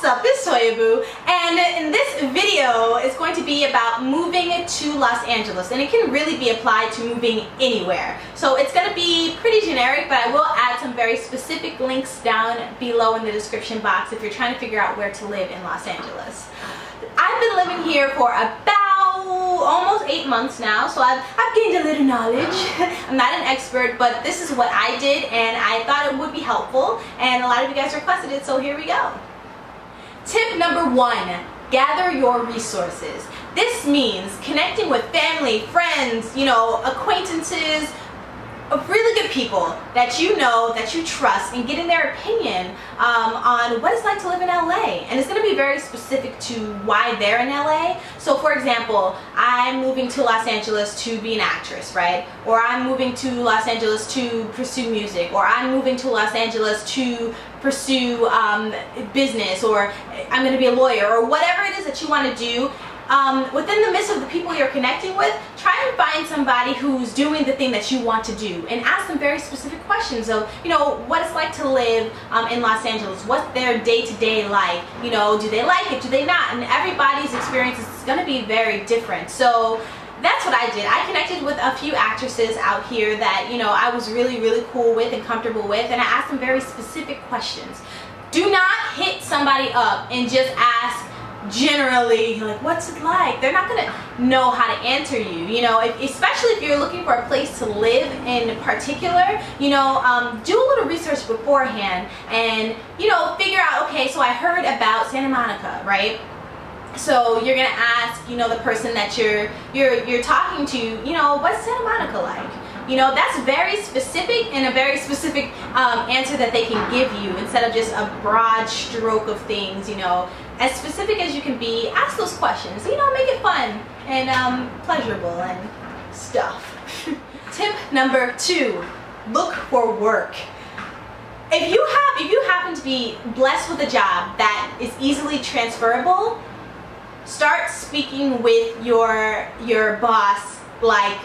What's up, it's Toyabu, and in this video is going to be about moving to Los Angeles, and it can really be applied to moving anywhere. So it's going to be pretty generic, but I will add some very specific links down below in the description box if you're trying to figure out where to live in Los Angeles. I've been living here for about almost 8 months now, so I've gained a little knowledge. I'm not an expert, but this is what I did, and I thought it would be helpful, and a lot of you guys requested it, so here we go. Tip number 1, gather your resources. This means connecting with family, friends, acquaintances, of really good people that you know, that you trust, and getting their opinion on what it's like to live in LA. And it's going to be very specific to why they're in LA. So for example, I'm moving to Los Angeles to be an actress, right? Or I'm moving to Los Angeles to pursue music, or I'm moving to Los Angeles to pursue business, or I'm going to be a lawyer, or whatever it is that you want to do. Within the midst of the people you're connecting with, try and find somebody who's doing the thing that you want to do, and ask them very specific questions of, what it's like to live in Los Angeles. What's their day-to-day like? Do they like it? Do they not? And everybody's experience is going to be very different. So that's what I did. I connected with a few actresses out here that, I was really, really cool with and comfortable with, and I asked them very specific questions. Do not hit somebody up and just ask generally, like, what's it like? They're not gonna know how to answer you, especially if you're looking for a place to live in particular. Do a little research beforehand and figure out, okay, so I heard about Santa Monica, right? So you're gonna ask the person that you're talking to, what's Santa Monica like? That's very specific, and a very specific answer that they can give you, instead of just a broad stroke of things. As specific as you can be. Ask those questions, make it fun and pleasurable and stuff. Tip number 2, look for work. If you happen to be blessed with a job that is easily transferable, start speaking with your boss like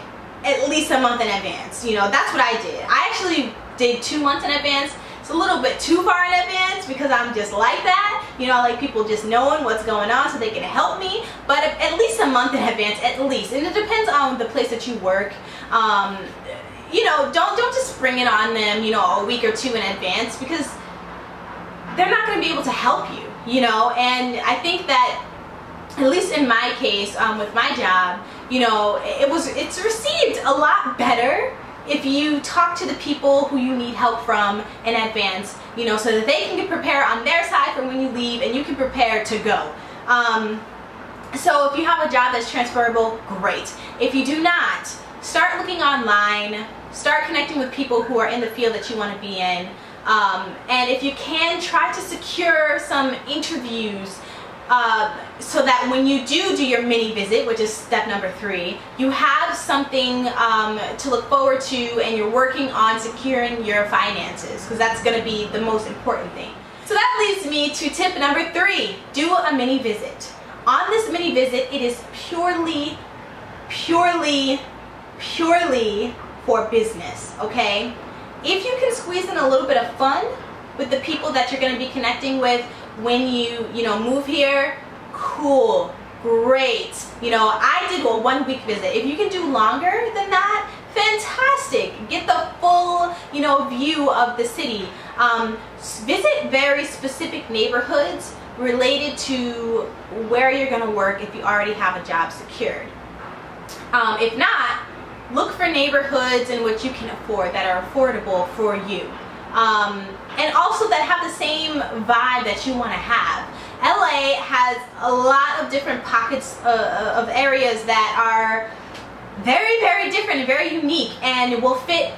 at least a month in advance. That's what I did. I actually did 2 months in advance. It's a little bit too far in advance because I'm just like that. I like people just knowing what's going on so they can help me. But at least a month in advance, at least. And it depends on the place that you work. Don't just spring it on them, a week or 2 in advance, because they're not going to be able to help you, And I think that, at least in my case, with my job, it's received a lot better if you talk to the people who you need help from in advance, so that they can get prepared on their side for when you leave, and you can prepare to go. So if you have a job that's transferable, great. If you do not, start looking online, start connecting with people who are in the field that you want to be in, and if you can, try to secure some interviews, so that when you do your mini visit, which is step number 3, you have something to look forward to, and you're working on securing your finances, because that's going to be the most important thing. So that leads me to tip number 3, do a mini visit. On this mini visit, it is purely for business, okay? If you can squeeze in a little bit of fun with the people that you're going to be connecting with when you move here, cool, great. I did a 1-week visit. If you can do longer than that, fantastic. Get the full view of the city. Visit very specific neighborhoods related to where you're going to work if you already have a job secured. If not, look for neighborhoods in which you can afford, that are affordable for you. And also that have the same vibe that you want to have. LA has a lot of different pockets of areas that are very, very different and very unique, and will fit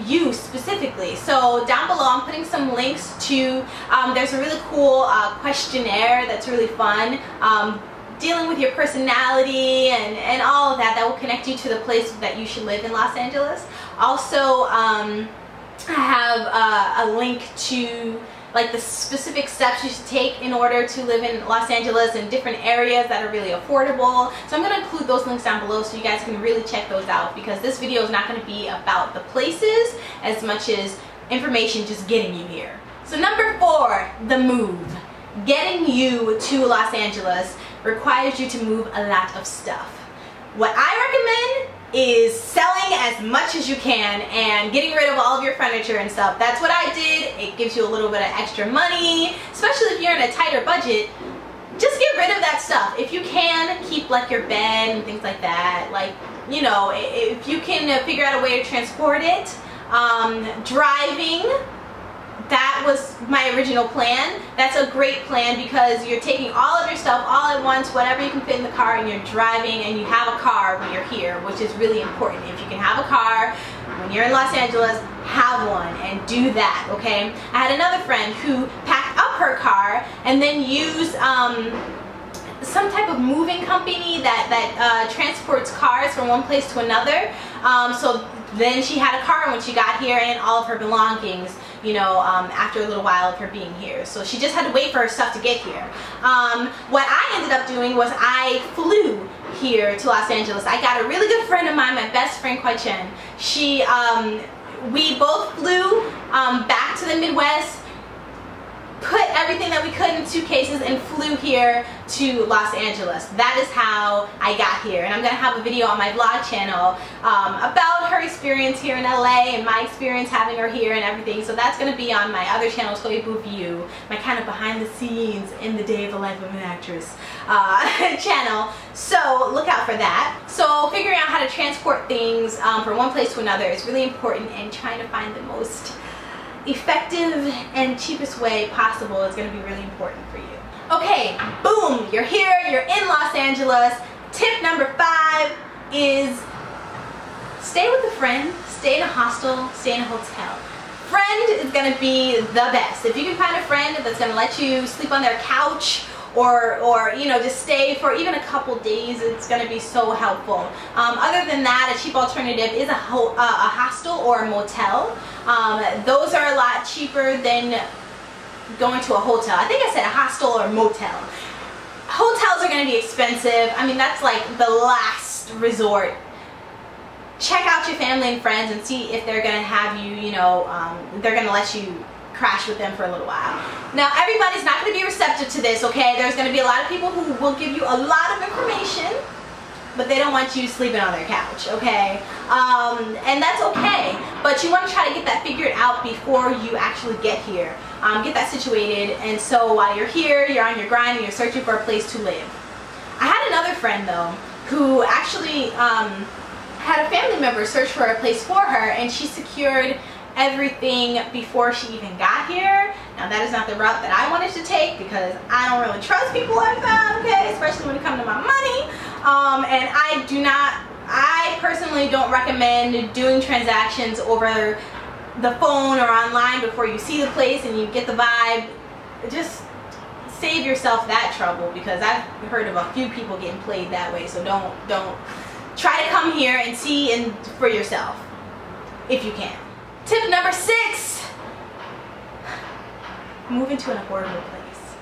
you specifically. So down below I'm putting some links to, there's a really cool questionnaire that's really fun, dealing with your personality and all of that will connect you to the place that you should live in Los Angeles. Also, I have a link to like the specific steps you should take in order to live in Los Angeles in different areas that are really affordable. So I'm going to include those links down below so you guys can really check those out, because this video is not going to be about the places as much as information just getting you here. So number 4, the move. getting you to Los Angeles requires you to move a lot of stuff. What I recommend is selling as much as you can and getting rid of all of your furniture and stuff. That's what I did. It gives you a little bit of extra money, especially if you're in a tighter budget. Just get rid of that stuff. If you can, keep like your bed and things like that. Like, you know, if you can figure out a way to transport it. Driving, that was my original plan. That's a great plan because you're taking all of your stuff all at once, whatever you can fit in the car, and you're driving, and you have a car when you're here, which is really important. If you can have a car when you're in Los Angeles, have one and do that, okay? I had another friend who packed up her car and then used some type of moving company that transports cars from one place to another. So then she had a car when she got here and all of her belongings, you know, after a little while of her being here. So she just had to wait for her stuff to get here. What I ended up doing was I flew here to Los Angeles. I got a really good friend of mine, my best friend, Kwai Chen. We both flew back to the Midwest, put everything that we could in suitcases and flew here to Los Angeles. That is how I got here, and I'm gonna have a video on my vlog channel about her experience here in LA and my experience having her here and everything. So that's gonna be on my other channel, Toibu View, my kind of behind the scenes in the day of the life of an actress channel. So look out for that. So figuring out how to transport things from one place to another is really important, and trying to find the most effective and cheapest way possible is going to be really important for you. Okay, boom, you're here, you're in Los Angeles. Tip number 5 is stay with a friend, stay in a hostel, stay in a hotel. Friend is going to be the best. If you can find a friend that's going to let you sleep on their couch, or you know, just stay for even a couple days, it's going to be so helpful. Other than that, a cheap alternative is a hostel or a motel. Those are a lot cheaper than going to a hotel. I think I said a hostel or a motel. Hotels are going to be expensive. I mean, that's like the last resort. Check out your family and friends and see if they're going to have you, you know, they're going to let you crash with them for a little while. Now, everybody's not going to be receptive to this, okay? There's going to be a lot of people who will give you a lot of information, but they don't want you sleeping on their couch, okay? And that's okay, but you want to try to get that figured out before you actually get here. Get that situated, and so while you're here, you're on your grind and you're searching for a place to live. I had another friend, though, who actually had a family member search for a place for her, and she secured everything before she even got here. Now, that is not the route that I wanted to take because I don't really trust people like that, okay, especially when it comes to my money. And I personally don't recommend doing transactions over the phone or online before you see the place and you get the vibe. Just save yourself that trouble, because I've heard of a few people getting played that way. So don't try to come here and see for yourself if you can. Tip number 6, move into an affordable place.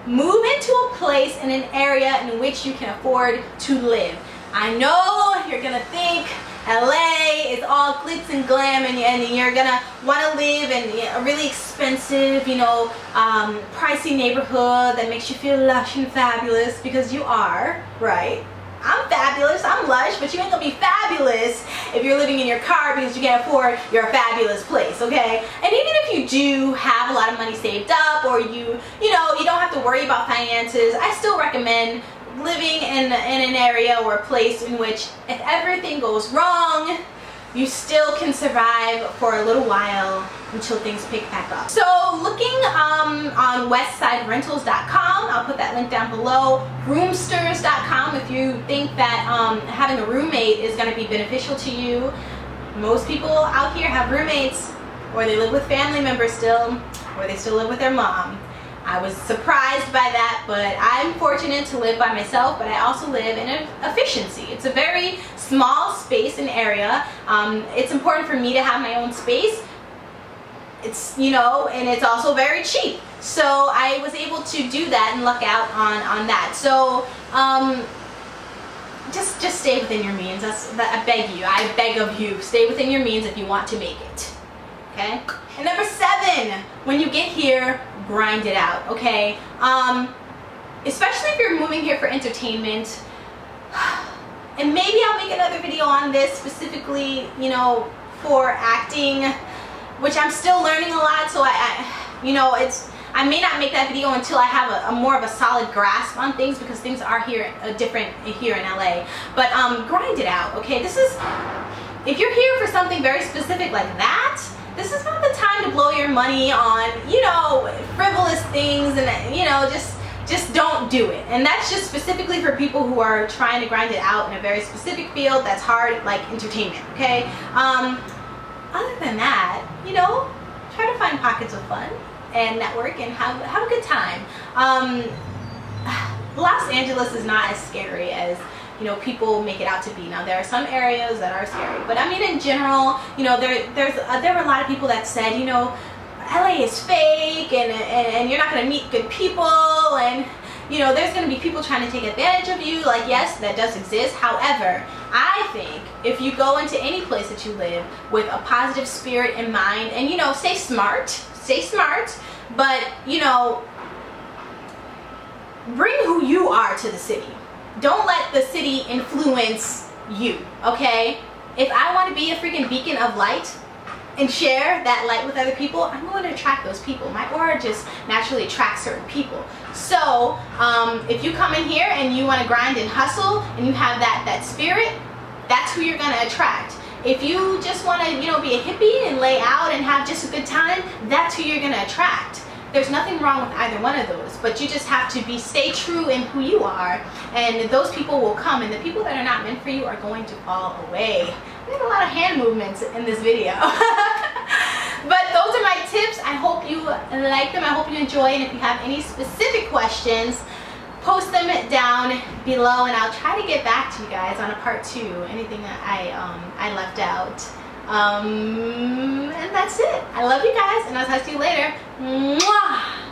Move into a place in an area in which you can afford to live. I know you're gonna think LA is all glitz and glam, and you're gonna want to live in a really expensive, you know, pricey neighborhood that makes you feel lush and fabulous, because you are, right? I'm fabulous, I'm lush, but you ain't gonna be fabulous if you're living in your car because you can't afford your fabulous place, okay? And even if you do have a lot of money saved up, or you know, you don't have to worry about finances, I still recommend living in an area or a place in which if everything goes wrong, you still can survive for a little while until things pick back up. So looking on westsiderentals.com, I'll put that link down below, roomsters.com if you think that having a roommate is going to be beneficial to you. Most people out here have roommates, or they live with family members still, or they still live with their mom. I was surprised by that, but I'm fortunate to live by myself, but I also live in an efficiency. It's a very small space and area. It's important for me to have my own space. It's, you know, and it's also very cheap. So I was able to do that and luck out on that. So just stay within your means. I beg of you, stay within your means if you want to make it. Okay? And number 7, when you get here, grind it out, okay? Especially if you're moving here for entertainment. And maybe I'll make another video on this specifically, you know, for acting, which I'm still learning a lot, so I may not make that video until I have a more of a solid grasp on things, because things are here different here in LA. But grind it out, okay? This is, if you're here for something very specific like that, this is not the time to blow your money on, you know, frivolous things, and, you know, just don't do it. And that's just specifically for people who are trying to grind it out in a very specific field that's hard, like entertainment, okay? Other than that, you know, try to find pockets of fun and network and have a good time. Los Angeles is not as scary as, you know, people make it out to be. Now, there are some areas that are scary, but I mean, in general, you know, there were a lot of people that said, you know, LA is fake, and you're not going to meet good people, and, you know, there's going to be people trying to take advantage of you. Like, yes, that does exist. However, I think if you go into any place that you live with a positive spirit in mind, and, you know, stay smart, but, you know, bring who you are to the city. Don't let the city influence you, okay? If I want to be a freaking beacon of light and share that light with other people, I'm going to attract those people. My aura just naturally attracts certain people. So if you come in here and you want to grind and hustle, and you have that spirit, that's who you're going to attract. If you just want to, you know, be a hippie and lay out and have just a good time, that's who you're going to attract. There's nothing wrong with either one of those, but you just have to stay true in who you are, and those people will come, and the people that are not meant for you are going to fall away. We have a lot of hand movements in this video. But those are my tips. I hope you like them. I hope you enjoy, and if you have any specific questions, post them down below, and I'll try to get back to you guys on a part 2, anything that I left out. And that's it. I love you guys, and I'll talk to you later. Mwah!